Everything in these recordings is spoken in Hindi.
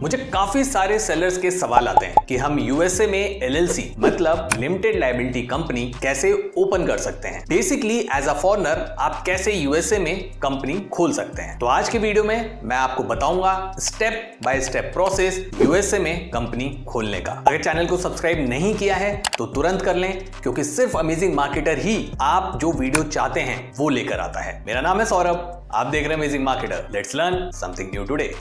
मुझे काफी सारे सेलर्स के सवाल आते हैं कि हम यूएसए में एलएलसी मतलब लिमिटेड लायबिलिटी कंपनी कैसे ओपन कर सकते हैं। बेसिकली एज अ फॉरेनर आप कैसे यूएसए में कंपनी खोल सकते हैं। तो आज के वीडियो में मैं आपको बताऊंगा step by step process USA में कंपनी खोलने का। अगर चैनल को सब्सक्राइब नहीं किया है तो तुरंत कर लें, क्योंकि सिर्फ अमेजिंग मार्केटर ही आप जो वीडियो चाहते हैं वो लेकर आता है। मेरा नाम है सौरभ, आप देख रहे हैं amazing marketer. Let's learn something new today.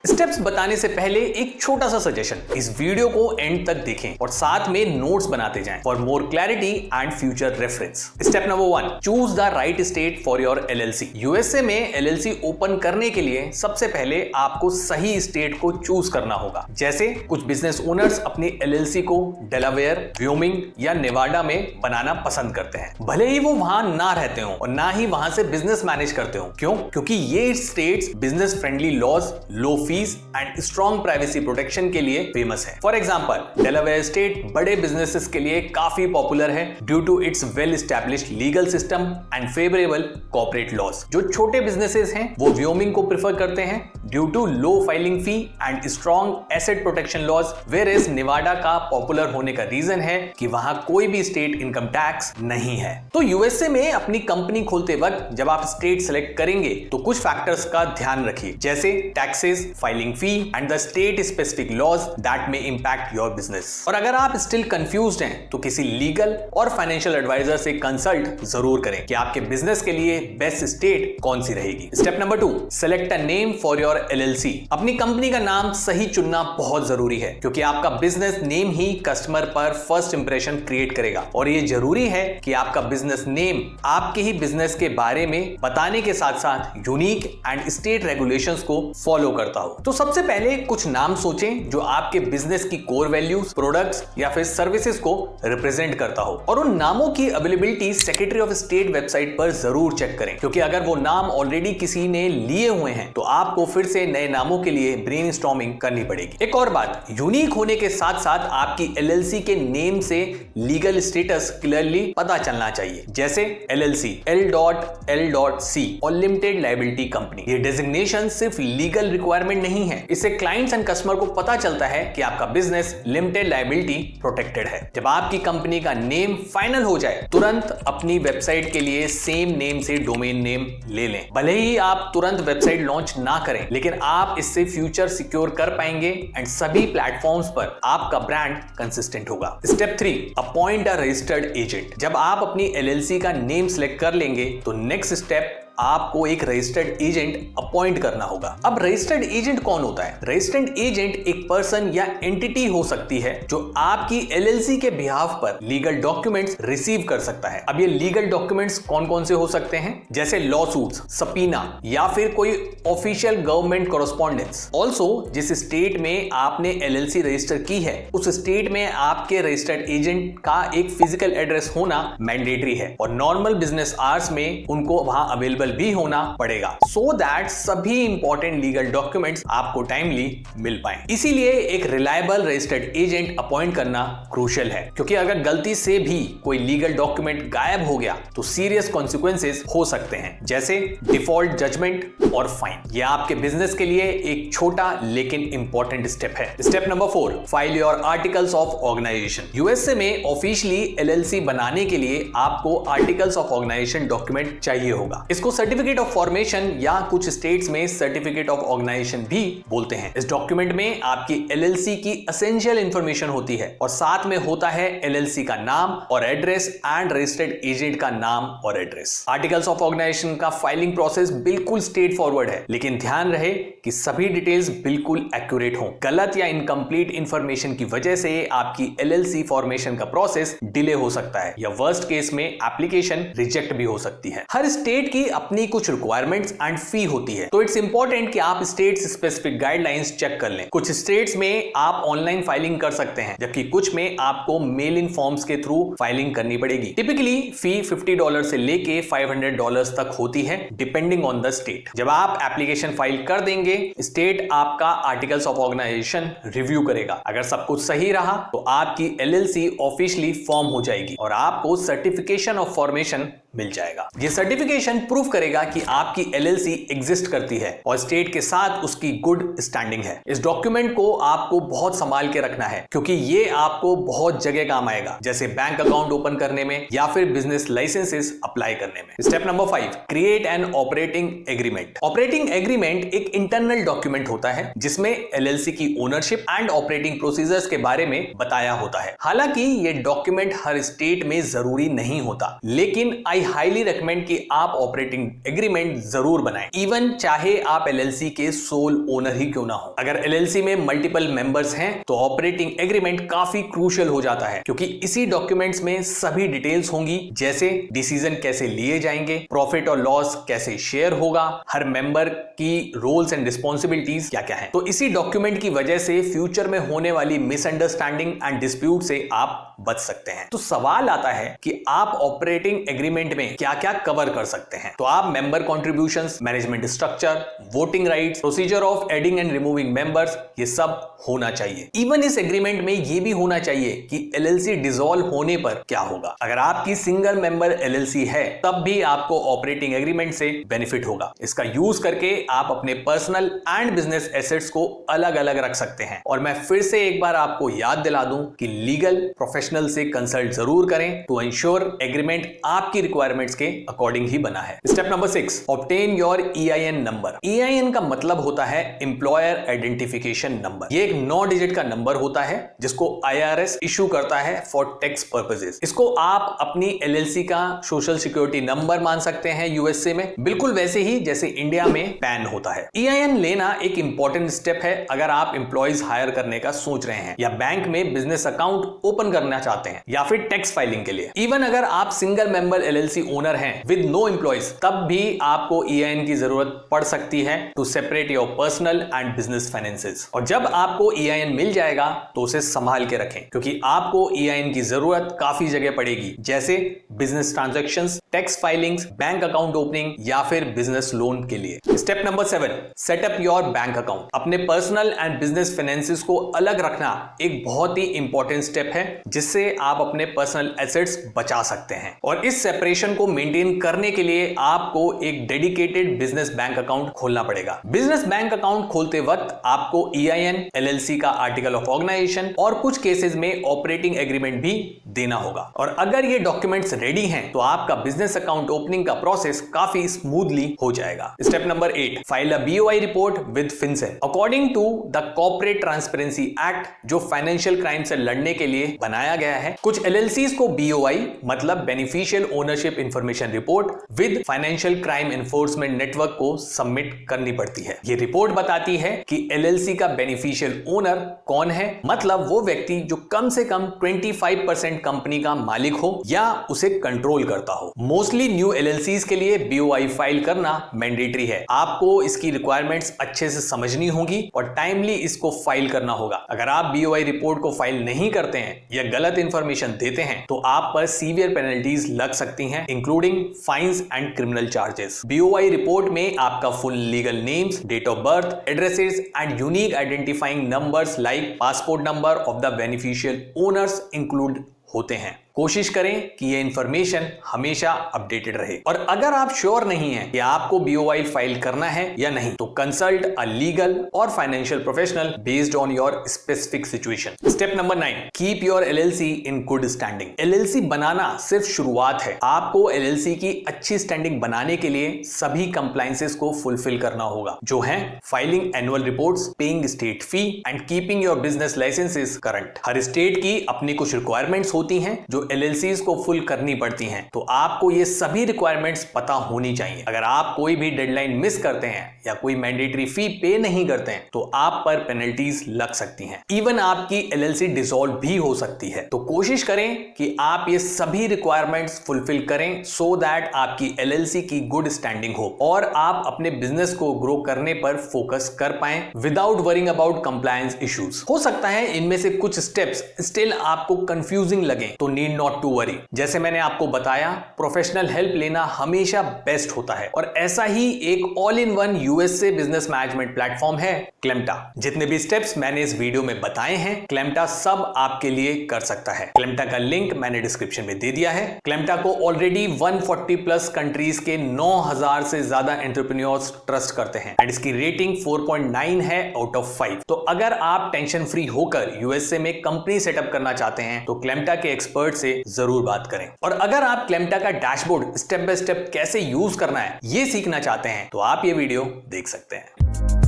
Steps बताने से पहले एक छोटा सा सजेशन, इस वीडियो को एंड तक देखें और साथ में नोट्स बनाते जाएं for more clarity and future reference. Step number 1, choose the right state for your LLC. USA में एलएलसी ओपन करने के लिए सबसे पहले आपको सही स्टेट को चूज करना होगा। जैसे कुछ बिजनेस ओनर्स अपनी एलएलसी को डेलावेयर, व्योमिंग या नेवाडा में बनाना पसंद करते हैं, भले ही वो वहां ना रहते हो और ना ही वहां से बिजनेस मैनेज करते हो। क्यों? क्योंकि ये states business friendly laws, low fees and strong privacy protection के लिए फेमस है। फॉर एग्जांपल, डेलावेयर स्टेट बड़े बिजनेसेस के लिए काफी पॉपुलर है due to its well established legal system and favourable corporate laws. जो छोटे बिजनेसेस हैं वो व्योमिंग को प्रेफर करते हैं due to low filing fee and strong asset protection laws, whereas Nevada का पॉपुलर होने का रीजन है कि वहां कोई भी स्टेट इनकम टैक्स नहीं है। तो यूएसए में अपनी कंपनी खोलते वक्त जब आप स्टेट सेलेक्ट करेंगे तो कुछ फैक्टर्स का ध्यान रखिए, जैसे taxes, filing fee and the state specific laws that may impact your business. और अगर आप स्टिल कंफ्यूज्ड हैं तो किसी लीगल और फाइनेंशियल एडवाइजर से कंसल्ट जरूर करें कि आपके बिजनेस के लिए बेस्ट स्टेट कौन सी रहेगी। Step number 2, select a name for your LLC. अपनी कंपनी का नाम सही चुनना बहुत जरूरी है, क्योंकि आपका बिजनेस नेम ही कस्टमर पर फर्स्ट इंप्रेशन क्रिएट करेगा। और ये जरूरी है कि आपका बिजनेस नेम आपके ही बिजनेस के बारे में बताने के साथ साथ यूनिक एंड स्टेट रेगुलेशंस को फॉलो करता हो। तो सबसे पहले कुछ नाम सोचें जो आपके बिजनेस की कोर वैल्यूज, प्रोडक्ट्स या फिर सर्विसेज को रिप्रेजेंट करता हो। और उन नामों की availability secretary of state website पर जरूर चेक करें, क्योंकि अगर वो नाम ऑलरेडी किसी ने लिए हुए हैं तो आपको फिर से नए नामों के लिए ब्रेनस्टॉर्मिंग करनी पड़ेगी। एक और बात, यूनिक होने के साथ साथ आपकी एलएलसी के नेम से लीगल स्टेटस क्लियरली पता चलना चाहिए, जैसे एलएलसी, L.L.C और लिमिटेड लायबिलिटी कंपनी। ये डेजिग्नेशन सिर्फ लीगल रिक्वायरमेंट नहीं है, इससे क्लाइंट्स एंड कस्टमर को पता चलता है कि आपका बिजनेस लिमिटेड लायबिलिटी प्रोटेक्टेड है। जब आपकी कंपनी का नेम फाइनल हो जाए, तुरंत अपनी वेबसाइट के लिए सेम नेम से डोमेन नेम ले लें। भले ही आप तुरंत वेबसाइट लॉन्च ना करें, लेकिन आप इससे फ्यूचर सिक्योर कर पाएंगे एंड सभी प्लेटफॉर्म्स पर आपका ब्रांड कंसिस्टेंट होगा। Step 3, appoint a registered agent. जब आप अपनी एलएलसी का नेम सिलेक्ट कर लेंगे तो नेक्स्ट स्टेप आपको एक रजिस्टर्ड एजेंट अपॉइंट करना होगा। अब रजिस्टर्ड एजेंट कौन होता है? रजिस्टर्ड एजेंट एक पर्सन या एंटिटी हो सकती है जो आपकी एलएलसी के बिहाफ पर लीगल डॉक्यूमेंट्स रिसीव कर सकता है। अब ये लीगल डॉक्यूमेंट्स कौन कौन से हो सकते हैं? जैसे लॉ सूट्स, सबीना या फिर कोई ऑफिशियल गवर्नमेंट कॉरेस्पॉन्डेंस। ऑल्सो जिस स्टेट में आपने एलएलसी रजिस्टर की है उस स्टेट में आपके रजिस्टर्ड एजेंट का एक फिजिकल एड्रेस होना मैंडेटरी है और नॉर्मल बिजनेस आवर्स में उनको वहां अवेलेबल भी होना पड़ेगा, सो दैट सभी इंपॉर्टेंट लीगल डॉक्यूमेंट्स आपको टाइमली मिल पाए। इसीलिए एक रिलायबल रजिस्टर्ड एजेंट अपॉइंट करना क्रूशियल है, क्योंकि अगर गलती से भी कोई लीगल डॉक्यूमेंट गायब हो गया तो सीरियस कॉन्सिक्वेंसेस हो सकते हैं, जैसे डिफॉल्ट जजमेंट और फाइन। यह आपके बिजनेस के लिए एक छोटा लेकिन इंपॉर्टेंट स्टेप है। Step number 4, file your articles of organisation. USA में ऑफिशियली एलएलसी बनाने के लिए आपको आर्टिकल्स ऑफ ऑर्गेनाइजेशन डॉक्यूमेंट चाहिए होगा। इसको सर्टिफिकेट ऑफ फॉर्मेशन या कुछ स्टेट्स में सर्टिफिकेट ऑफ ऑर्गेनाइजेशन भी बोलते हैं। इस डॉक्यूमेंट में आपकी एलएलसी की एसेंशियल इंफॉर्मेशन होती है और साथ में होता है एलएलसी का नाम और एड्रेस एंड रजिस्टर्ड एजेंट का नाम और एड्रेस। आर्टिकल्स ऑफ ऑर्गेनाइजेशन का फाइलिंग प्रोसेस बिल्कुल स्ट्रेट फॉरवर्ड है, लेकिन ध्यान रहे कि सभी डिटेल्स बिल्कुल एक्यूरेट हो। गलत या इनकम्प्लीट इंफॉर्मेशन की वजह से आपकी एलएलसी फॉर्मेशन का प्रोसेस डिले हो सकता है या वर्स्ट केस में एप्लीकेशन रिजेक्ट भी हो सकती है। हर स्टेट की अपनी कुछ रिक्वायरमेंट्स एंड फी होती है, तो इट्स इंपॉर्टेंट कि आप स्टेट्स स्पेसिफिक गाइडलाइंस चेक कर लें। कुछ स्टेट्स में आप ऑनलाइन फाइलिंग कर सकते हैं, जबकि कुछ में आपको मेल इन फॉर्म्स के थ्रू फाइलिंग करनी पड़ेगी। टिपिकली फी $50 से लेके $500 तक होती है, डिपेंडिंग ऑन द स्टेट। जब आप एप्लीकेशन फाइल कर देंगे, स्टेट आपका आर्टिकल्स ऑफ ऑर्गेनाइजेशन रिव्यू करेगा। अगर सब कुछ सही रहा तो आपकी एलएलसी ऑफिशियली फॉर्म हो जाएगी और आपको सर्टिफिकेशन ऑफ फॉर्मेशन मिल जाएगा। ये सर्टिफिकेशन प्रूव करेगा कि आपकी LLC एग्जिस्ट करती है और स्टेट के साथ उसकी गुड स्टैंडिंग है। इस डॉक्यूमेंट को आपको बहुत संभाल के रखना है क्योंकि ये आपको बहुत जगह काम आएगा, जैसे बैंक अकाउंट ओपन करने में या फिर बिजनेस लाइसेंसेस अप्लाई करने में। Step number 5, create an operating agreement. Operating agreement एक इंटरनल डॉक्यूमेंट होता है जिसमें LLC की ओनरशिप एंड ऑपरेटिंग प्रोसीजर्स के बारे में बताया होता है। हालांकि ये डॉक्यूमेंट हर स्टेट में जरूरी नहीं होता, लेकिन आई हाईली रिकमेंड कि आप ऑपरेटिंग एग्रीमेंट जरूर बनाएं, इवन चाहे आप LLC के सोल ओनर ही क्यों ना हो। अगर LLC में मल्टीपल मेंबर्स हैं तो ऑपरेटिंग एग्रीमेंट काफी क्रूशियल हो जाता है क्योंकि इसी डॉक्यूमेंट्स में सभी डिटेल्स होंगी, जैसे डिसीजन कैसे लिए जाएंगे, प्रॉफिट और लॉस कैसे शेयर होगा, हर मेंबर की रोल्स एंड रिस्पॉन्सिबिलिटीज क्या क्या है। तो इसी डॉक्यूमेंट की वजह से फ्यूचर में होने वाली मिसअंडरस्टैंडिंग एंड डिस्प्यूट से आप बच सकते हैं। तो सवाल आता है कि आप ऑपरेटिंग एग्रीमेंट में क्या क्या कवर कर सकते हैं। तो आप member contributions, management structure, voting rights, procedure of adding and removing members, ये सब होना चाहिए। इवन इस एग्रीमेंट में ये भी होना चाहिए कि LLC डिसॉल्व होने पर क्या होगा। अगर आपकी सिंगल मेंबर LLC है तब भी आपको ऑपरेटिंग एग्रीमेंट से बेनिफिट होगा। इसका यूज करके आप अपने पर्सनल एंड बिजनेस एसेट्स को अलग अलग रख सकते हैं। और मैं फिर से एक बार आपको याद दिला दूं कि लीगल प्रोफेशनल से कंसल्ट जरूर करें टू एंश्योर एग्रीमेंट आपकी रिक्वायरमेंट्स के अकॉर्डिंग ही बना है। Step number 6, obtain your EIN number. EIN का मतलब होता है एम्प्लॉयर आइडेंटिफिकेशन नंबर। ये एक 9 डिजिट का नंबर होता है जिसको IRS इशू करता है फॉर टैक्स पर्पसेस। इसको आप अपनी LLC का सोशल सिक्योरिटी नंबर मान सकते हैं USA में, बिल्कुल वैसे ही जैसे इंडिया में पैन होता है। EIN लेना एक इंपॉर्टेंट स्टेप है अगर आप एम्प्लॉइज हायर करने का सोच रहे हैं या बैंक में बिजनेस अकाउंट ओपन करना चाहते हैं या फिर टैक्स फाइलिंग के लिए। इवन अगर आप सिंगल मेंबर LLC ओनर हैं विद नो एम्प्लॉइज, तब भी आपको EIN की जरूरत पड़ सकती है to separate your personal and business finances. और जब आपको EIN मिल जाएगा तो उसे संभाल के रखें क्योंकि आपको EIN की जरूरत काफी जगह पड़ेगी, जैसे business transactions, tax filings, bank account opening या फिर बिजनेस लोन के लिए। Step number 7, setup your bank account. अपने पर्सनल एंड बिजनेस फाइनेंसेस को अलग रखना एक बहुत ही इंपॉर्टेंट स्टेप है जिससे आप अपने पर्सनल एसेट्स बचा सकते हैं। और इस सेपरेशन को मेंटेन करने के लिए आपको एक डेडिकेटेड बिजनेस बैंक अकाउंट खोलना पड़ेगा। बिजनेस बैंक अकाउंट खोलते वक्त आपको EIN, LLC का आर्टिकल ऑफ ऑर्गेनाइजेशन और कुछ केसेस में ऑपरेटिंग एग्रीमेंट भी देना होगा। और अगर ये डॉक्यूमेंट्स रेडी हैं तो आपका बिजनेस अकाउंट ओपनिंग का प्रोसेस काफी स्मूथली हो जाएगा। Step number 8, file a BOI report with FinCEN। According to the corporate transparency act, जो फाइनेंशियल क्राइम से लड़ने के लिए बनाया गया है, कुछ LLCs को BOI मतलब beneficial ownership information report with financial crime enforcement network को सबमिट करनी पड़ती है। ये रिपोर्ट बताती है कि LLC का बेनिफिशियल ओनर कौन है, मतलब वो व्यक्ति जो कम से कम 25% कंपनी का मालिक हो या उसे कंट्रोल करता हो। मोस्टली न्यू LLCs के लिए BOI फाइल करना मैंडेटरी है। आपको इसकी रिक्वायरमेंट्स अच्छे से समझनी होगी और टाइमली इसको फाइल करना होगा। अगर आप BOI रिपोर्ट को फाइल नहीं करते हैं या गलत इंफॉर्मेशन देते हैं तो आप पर सीवियर पेनल्टीज लग सकती हैं, including fines and criminal charges. BOI report में आपका full legal names, date of birth, addresses and unique identifying numbers like passport number of the beneficial owners include होते हैं। कोशिश करें कि ये इंफॉर्मेशन हमेशा अपडेटेड रहे। और अगर आप श्योर नहीं हैं कि आपको BOI फाइल करना है या नहीं तो कंसल्ट अ लीगल और financial professional based on your specific situation. Step number 9, keep your LLC in good standing. LLC बनाना सिर्फ शुरुआत है। आपको LLC की अच्छी स्टैंडिंग बनाने के लिए सभी कंप्लायंसेस को फुलफिल करना होगा, जो है filing annual reports, paying state fee and keeping your business licenses current. हर स्टेट की अपनी कुछ रिक्वायरमेंट्स होती हैं जो LLCs को फुल करनी पड़ती हैं, तो आपको ये सभी रिक्वायरमेंट्स पता होनी चाहिए। अगर आप कोई भी डेडलाइन मिस करते हैं या कोई मैंडेटरी फी पे नहीं करते हैं तो आप पर पेनल्टीज लग सकती हैं। इवन आपकी LLC डिसॉल्व भी हो सकती है। तो कोशिश करें कि आप ये सभी रिक्वायरमेंट्स फुलफिल करें सो दैट आपकी LLC की गुड स्टैंडिंग हो और आप अपने बिजनेस को ग्रो करने पर फोकस कर पाएं without worrying about compliance issues. हो सकता है इनमें से कुछ स्टेप्स स्टिल आपको कंफ्यूजिंग लगे तो नीड नॉट टू वरी। जैसे मैंने आपको बताया, प्रोफेशनल हेल्प लेना हमेशा बेस्ट होता है और ऐसा ही एक all in one USA business management platform है क्लेम्टा। जितने भी स्टेप्स मैंने इस वीडियो में बताए हैं, क्लेम्टा सब आपके लिए कर सकता है। क्लेम्टा का लिंक मैंने डिस्क्रिप्शन में दे दिया है। क्लेम्टा को ऑलरेडी 140 प्लस कंट्रीज के 9000 से ज्यादा एंटरप्रेन्योर्स ट्रस्ट करते हैं एंड इसकी रेटिंग 4.9 है आउट ऑफ 5। तो अगर आप टेंशन फ्री होकर यूएसए में कंपनी सेटअप करना चाहते हैं तो क्लेम्टा के एक्सपर्ट से जरूर बात करें। और अगर आप क्लेम्टा का डैशबोर्ड स्टेप बाय स्टेप कैसे यूज करना है ये सीखना चाहते हैं तो आप ये वीडियो देख सकते हैं।